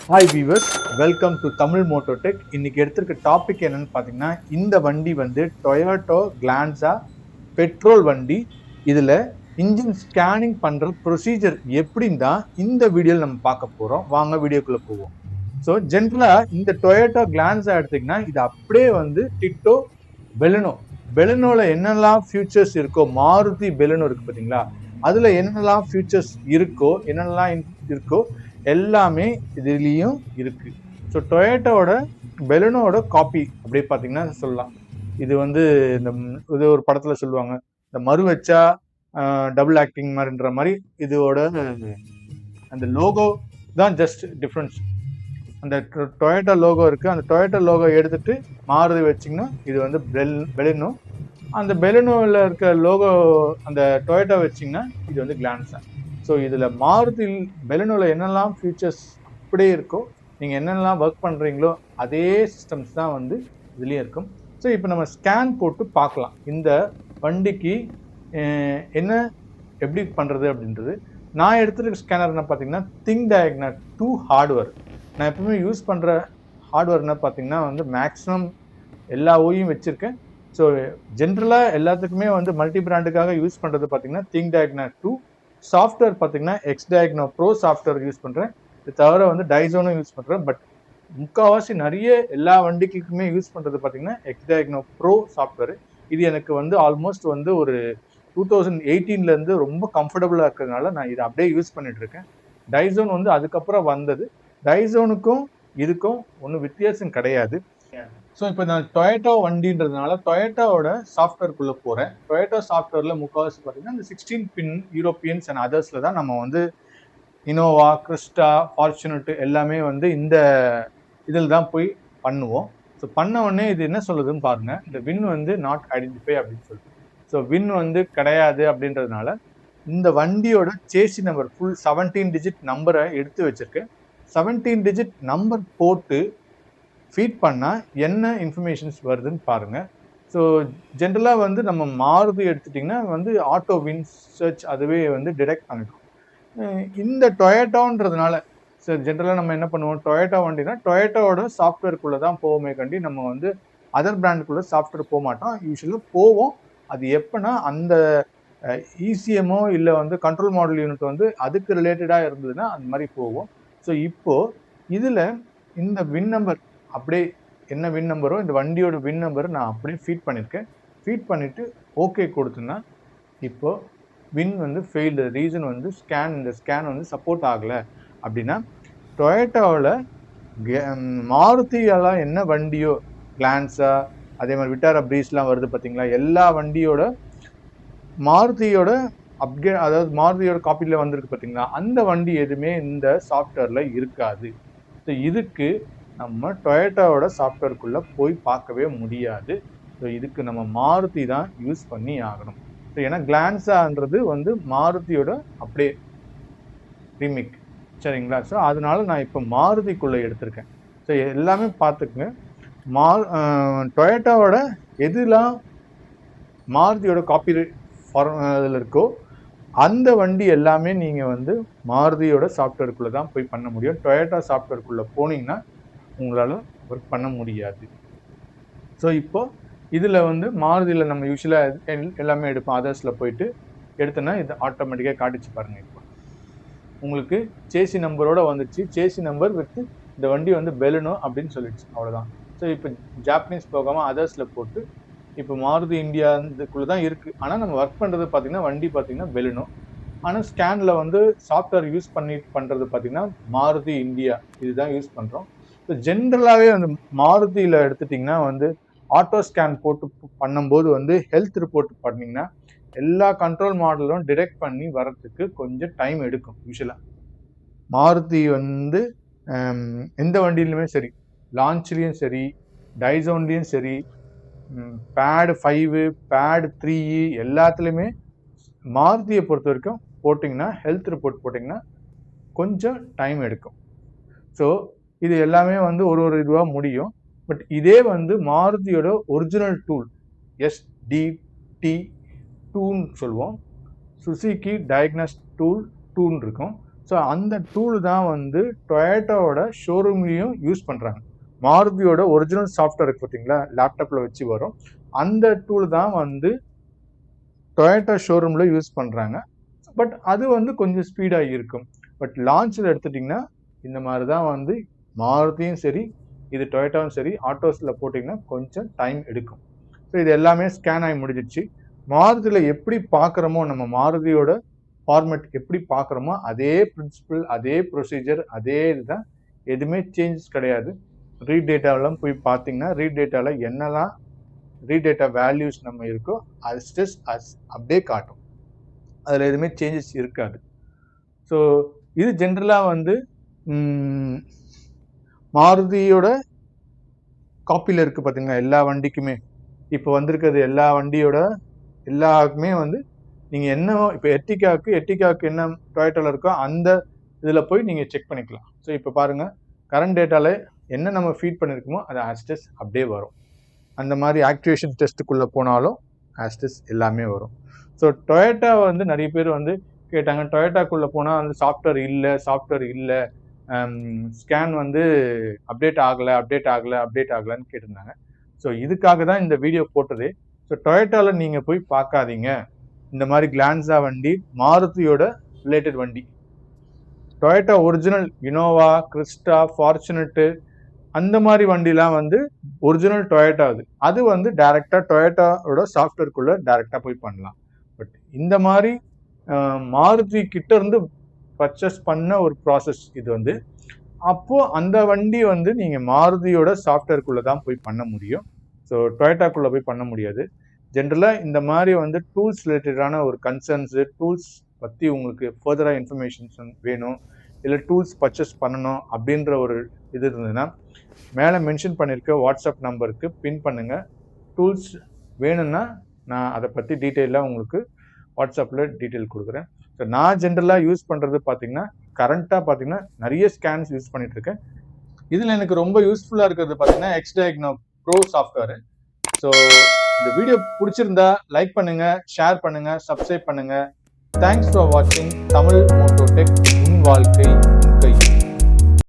Hi viewers, welcome to Tamil Mototech. இன்னைக்கு எடுத்திருக்க topic என்னன்னு பார்த்தீங்கன்னா, இந்த வண்டி வந்து டொயோட்டோ கிளான்ஸா பெட்ரோல் வண்டி. இதுல இன்ஜின் ஸ்கேனிங் பண்ற ப்ரொசீஜர் எப்படின்னு தான் இந்த வீடியோவில் நம்ம பார்க்க போறோம். வாங்க வீடியோக்குள்ள போவோம். ஸோ ஜென்ரலா இந்த டொயோட்டோ கிளான்ஸா எடுத்தீங்கன்னா இது அப்படியே வந்து டிட்டோ பெலனோ. பெலனோல என்னெல்லாம் ஃபியூச்சர்ஸ் இருக்கோ, மாருதி பெலனோ இருக்கு பார்த்தீங்களா, அதுல என்னெல்லாம் ஃபியூச்சர்ஸ் இருக்கோ, இருக்கோ எல்லாமே இதுலேயும் இருக்கு. ஸோ டொயோட்டோட பெலனோட காப்பி அப்படியே பார்த்தீங்கன்னா சொல்லலாம். இது வந்து இந்த இது ஒரு படத்துல சொல்லுவாங்க, இந்த மறு வச்சா டபுள் ஆக்டிங் மாதிரின்ற மாதிரி இதோட அந்த லோகோ தான் ஜஸ்ட் டிஃப்ரென்ஸ். அந்த டொயோட்டா லோகோ இருக்கு, அந்த டொயோட்டா லோகோ எடுத்துட்டு மாறுதி வச்சிங்கன்னா இது வந்து பெலினோ. அந்த பெலினோவில் இருக்க லோகோ அந்த டொயோட்டா வச்சிங்கன்னா இது வந்து கிளான்ஸா. ஸோ இதில் மாருதி பெலினோவில் என்னெல்லாம் ஃபியூச்சர்ஸ் அப்படியே இருக்கோ, நீங்கள் என்னென்னலாம் ஒர்க் பண்ணுறீங்களோ அதே சிஸ்டம்ஸ் தான் வந்து இதுலேயும் இருக்கும். ஸோ இப்போ நம்ம ஸ்கேன் போட்டு பார்க்கலாம் இந்த வண்டிக்கு என்ன எப்படி பண்ணுறது அப்படின்றது. நான் எடுத்துருக்க ஸ்கேனர் என்ன பார்த்தீங்கன்னா திங்க் டயக்னாட் 2 ஹார்ட்வேர். நான் எப்பவுமே யூஸ் பண்ணுற ஹார்ட்வேர் என்ன பார்த்தீங்கன்னா வந்து மேக்ஸிமம் எல்லா ஓயும் வச்சுருக்கேன். ஸோ ஜென்ரலாக எல்லாத்துக்குமே வந்து மல்டி பிராண்டுக்காக யூஸ் பண்ணுறது பார்த்தீங்கன்னா திங்க் டயக்னாட் 2. சாஃப்ட்வேர் பார்த்தீங்கன்னா எக்ஸ் டயக்னோ ப்ரோ சாஃப்ட்வேர் யூஸ் பண்ணுறேன். இது தவிர வந்து டைசோனும் யூஸ் பண்ணுறேன். பட் முக்கால்வாசி நிறைய எல்லா வண்டிக்குமே யூஸ் பண்ணுறது பார்த்தீங்கன்னா எக்ஸ் டயக்னோ ப்ரோ சாஃப்ட்வேர். இது எனக்கு வந்து ஆல்மோஸ்ட் வந்து ஒரு 2018 ரொம்ப கம்ஃபர்டபுளாக இருக்கிறதுனால நான் இதை அப்படியே யூஸ் பண்ணிட்டு இருக்கேன். டைசோன் வந்து அதுக்கப்புறம் வந்தது. டைசோனுக்கும் இதுக்கும் ஒன்றும் வித்தியாசம் கிடையாது. ஸோ இப்போ நான் டொயோட்டோ வண்டின்றதுனால டொயோட்டோவோட சாஃப்ட்வேர்க்குள்ளே போகிறேன். டொயோட்டோ சாஃப்ட்வேரில் முக்கால்வாசி பார்த்தீங்கன்னா இந்த 16 பின் யூரோப்பியன்ஸ் அண்ட் அதர்ஸில் தான் நம்ம வந்து இனோவா, கிறிஸ்டா, ஃபார்ச்சுனட் எல்லாமே வந்து இந்த இதில் தான் போய் பண்ணுவோம். ஸோ பண்ண உடனே இது என்ன சொல்லுதுன்னு பாருங்கள், இந்த வின் வந்து நாட் ஐடென்டிஃபை அப்படின்னு சொல்லிட்டு. ஸோ வின் வந்து கிடையாது அப்படின்றதுனால இந்த வண்டியோட சேசி நம்பர் ஃபுல் 17 டிஜிட் நம்பரை எடுத்து வச்சிருக்கேன். 17 டிஜிட் நம்பர் போட்டு ஃபீட் பண்ணால் என்ன இன்ஃபர்மேஷன்ஸ் வருதுன்னு பாருங்கள். ஸோ ஜென்ரலாக வந்து நம்ம மாருதி எடுத்துட்டிங்கன்னா வந்து ஆட்டோ வின் சர்ச் அதுவே வந்து டிடெக்ட் பண்ணிடும். இந்த டொயோட்டோன்றதுனால சார் ஜென்ரலாக நம்ம என்ன பண்ணுவோம், டொயோட்டோ வண்டினா டொயோட்டோவோட சாஃப்ட்வேர்க்குள்ளே தான் போவோமே கண்டி நம்ம வந்து அதர் பிராண்டுக்குள்ளே சாஃப்ட்வேர் போக மாட்டோம். யூஸ்வலாக போவோம். அது எப்போனா அந்த இசிஎம்மோ இல்லை வந்து கண்ட்ரோல் மாடல் யூனிட் வந்து அதுக்கு ரிலேட்டடாக இருந்ததுன்னா அந்த மாதிரி போவோம். ஸோ இப்போது இதில் இந்த வின் நம்பர் அப்படியே என்ன வின் நம்பரோ இந்த வண்டியோட வின் நம்பரை நான் அப்படியே ஃபீட் பண்ணியிருக்கேன். ஃபீட் பண்ணிவிட்டு ஓகே கொடுத்தேன்னா இப்போது வின் வந்து ஃபெயில்டு. ரீசன் வந்து இந்த ஸ்கேன் வந்து சப்போர்ட் ஆகலை அப்படின்னா டொயோட்டோவில் மாருதியெல்லாம் என்ன வண்டியோ கிளான்ஸா அதே மாதிரி விட்டாரா ப்ரீஸ்லாம் வருது பார்த்தீங்களா, எல்லா வண்டியோட மாருதியோட அப்கிரேட் அதாவது மாருதியோட காப்பியில் வந்திருக்கு பார்த்தீங்களா, அந்த வண்டி எதுவுமே இந்த சாஃப்ட்வேரில் இருக்காது. ஸோ இதுக்கு நம்ம டொயோட்டோவோட சாஃப்ட்வேருக்குள்ளே போய் பார்க்கவே முடியாது. ஸோ இதுக்கு நம்ம மாருதி தான் யூஸ் பண்ணி ஆகணும். ஸோ ஏன்னா கிளான்ஸான்றது வந்து மாருதியோட அப்படியே ரீமிக், சரிங்களா. ஸோ அதனால நான் இப்போ மாருதிக்குள்ளே எடுத்திருக்கேன். ஸோ எல்லாமே பார்த்துக்குங்க. டொயோட்டோவோட எதுலாம் மாருதியோட காப்பி இதில் இருக்கோ அந்த வண்டி எல்லாமே நீங்கள் வந்து மாருதியோட சாஃப்ட்வேருக்குள்ளே தான் போய் பண்ண முடியும். டொயோட்டா சாஃப்ட்வேருக்குள்ளே போனீங்கன்னா உங்களால் ஒர்க் பண்ண முடியாது. ஸோ இப்போ இதில் வந்து மாருதியில் நம்ம யூஸ்வலாக எல்லாமே எடுப்போம். அதர்ஸில் போயிட்டு எடுத்தோன்னா இது ஆட்டோமேட்டிக்காக காட்டிச்சு பாருங்கள். இப்போ உங்களுக்கு சேசி நம்பரோட வந்துச்சு. சேசி நம்பர் வித்து இந்த வண்டி வந்து பெலனோ அப்படின்னு சொல்லிடுச்சு, அவ்வளோதான். ஸோ இப்போ ஜாப்பனீஸ் போகாமல் அதர்ஸில் போட்டு இப்போ மாருதி இந்தியா இதுக்குள்ளே தான் இருக்குது. ஆனால் நம்ம ஒர்க் பண்ணுறது பார்த்திங்கன்னா வண்டி பார்த்திங்கன்னா பெலனோ. ஆனால் ஸ்கேனில் வந்து சாஃப்ட்வேர் யூஸ் பண்ணுறது பார்த்திங்கன்னா மாருதி இந்தியா இதுதான் யூஸ் பண்ணுறோம். ஸோ ஜென்ரலாகவே வந்து மாருதியில் எடுத்துட்டிங்கன்னா வந்து ஆட்டோ ஸ்கேன் போட்டு பண்ணும்போது வந்து ஹெல்த் ரிப்போர்ட் பண்ணிங்கன்னா எல்லா கண்ட்ரோல் மாடலும் டிடெக்ட் பண்ணி வர்றதுக்கு கொஞ்சம் டைம் எடுக்கும். யூஸ்வலாக மாருதி வந்து எந்த வண்டியிலுமே சரி, லான்ச்லேயும் சரி, டைசோன்லேயும் சரி, பேட் 5, பேட் 3 எல்லாத்துலேயுமே மாருதியை பொறுத்த வரைக்கும் போட்டிங்கன்னா ஹெல்த் ரிப்போர்ட் போட்டிங்கன்னா கொஞ்சம் டைம் எடுக்கும். ஸோ இது எல்லாமே வந்து ஒரு இதுவாக முடியும். பட் இதே வந்து மாருதியோட ஒரிஜினல் டூல் SDT 2ன்னு சொல்லுவோம். சுசுகி டயக்னஸ் டூல் 2ன்னு இருக்கும். ஸோ அந்த டூல் தான் வந்து டொயோட்டாவோட ஷோரூம்லேயும் யூஸ் பண்ணுறாங்க. மாருதியோட ஒரிஜினல் சாஃப்ட்வேர் இருக்கு பார்த்தீங்களா, லேப்டாப்பில் வச்சு வரும், அந்த டூல் தான் வந்து டொயோட்டா ஷோரூமில் யூஸ் பண்ணுறாங்க. பட் அது வந்து கொஞ்சம் ஸ்பீடாக இருக்கும். பட் லான்ச்சில் எடுத்துட்டிங்கன்னா இந்த மாதிரி தான் வந்து மாருதியும் சரி, இது டொயோட்டாவும் சரி, ஆட்டோஸில் போட்டிங்கன்னா கொஞ்சம் டைம் எடுக்கும். ஸோ இது எல்லாமே ஸ்கேன் ஆகி முடிஞ்சிடுச்சு. மாருதியில் எப்படி பார்க்குறோமோ, நம்ம மாருதியோட ஃபார்மேட் எப்படி பார்க்குறோமோ அதே பிரின்சிபிள், அதே ப்ரொசீஜர், அதே இதுதான், எதுவுமே சேஞ்சஸ் கிடையாது. ரீட் டேட்டாவெல்லாம் போய் பார்த்தீங்கன்னா ரீட் டேட்டாவில் என்னெல்லாம் ரீட் டேட்டா வேல்யூஸ் நம்ம இருக்கோ அது அப்படியே காட்டும். அதில் எதுவுமே சேஞ்சஸ் இருக்காது. ஸோ இது ஜென்ரலாக வந்து மாருதியோட காப்பியில் இருக்குது பார்த்தீங்கன்னா எல்லா வண்டிக்குமே. இப்போ வந்திருக்கிறது எல்லா வண்டியோட எல்லாருக்குமே வந்து நீங்கள் என்ன இப்போ எர்டிகாவுக்கு என்ன டொயோட்டாவில் இருக்கோ அந்த இதில் போய் நீங்கள் செக் பண்ணிக்கலாம். ஸோ இப்போ பாருங்கள், கரண்ட் டேட்டாவில் என்ன நம்ம ஃபீட் பண்ணியிருக்கோமோ அது ஆஸ்டஸ் அப்படியே வரும். அந்த மாதிரி ஆக்டிவேஷன் டெஸ்ட்டுக்குள்ளே போனாலும் ஆஸ்டஸ் எல்லாமே வரும். ஸோ டொயோட்டா வந்து நிறைய பேர் வந்து கேட்டாங்க, டொயோட்டாக்குள்ளே போனால் வந்து சாஃப்ட்வேர் இல்லை, ஸ்கேன் வந்து அப்டேட் ஆகலைன்னு கேட்டிருந்தாங்க. ஸோ இதுக்காக தான் இந்த வீடியோ போட்டதே. ஸோ டொயோட்டாவில் நீங்கள் போய் பார்க்காதீங்க. இந்த மாதிரி கிளான்ஸா வண்டி மாருதியோட ரிலேட்டட் வண்டி, டொயோட்டா ஒரிஜினல் இனோவா, கிறிஸ்டா, ஃபார்ச்சுனட்டு அந்த மாதிரி வண்டிலாம் வந்து ஒரிஜினல் டொயோட்டா அது வந்து டைரெக்டாக டொயோட்டாவோட சாஃப்ட்வேர்க்குள்ளே டைரெக்டாக போய் பண்ணலாம். பட் இந்த மாதிரி மாருதி கிட்ட இருந்து பர்ச்சேஸ் பண்ண ஒரு ப்ராசஸ் இது வந்து. அப்போது அந்த வண்டி வந்து நீங்கள் மாருதியோட சாஃப்ட்வேர்க்குள்ளே தான் போய் பண்ண முடியும். ஸோ டொயோட்டாக்குள்ளே போய் பண்ண முடியாது. ஜென்ரலாக இந்த மாதிரி வந்து டூல்ஸ் ரிலேட்டடான ஒரு கன்சர்ன்ஸு, டூல்ஸ் பற்றி உங்களுக்கு ஃபர்தராக இன்ஃபர்மேஷன்ஸ் வேணும், இல்லை டூல்ஸ் பர்ச்சேஸ் பண்ணணும் அப்படின்ற ஒரு இது இருந்ததுன்னா மேலே மென்ஷன் பண்ணியிருக்க வாட்ஸ்அப் நம்பருக்கு பின் பண்ணுங்கள். டூல்ஸ் வேணும்னா நான் அதை பற்றி டீட்டெயிலாக உங்களுக்கு வாட்ஸ்அப்பில் டீட்டெயில் கொடுக்குறேன். ஸோ நான் ஜென்ரலாக யூஸ் பண்ணுறது பார்த்தீங்கன்னா கரண்ட்டாக பார்த்தீங்கன்னா நிறைய ஸ்கேன்ஸ் யூஸ் பண்ணிகிட்ருக்கேன். இதில் எனக்கு ரொம்ப யூஸ்ஃபுல்லாக இருக்கிறது பார்த்தீங்கன்னா எக்ஸ்டயக்னோ ப்ரோ சாஃப்ட்வேர். ஸோ இந்த வீடியோ பிடிச்சிருந்தா லைக் பண்ணுங்கள், ஷேர் பண்ணுங்கள், சப்ஸ்கிரைப் பண்ணுங்கள். தேங்க்ஸ் ஃபார் வாட்சிங் தமிழ் மோட்டோ டெக், உன் வாழ்க்கை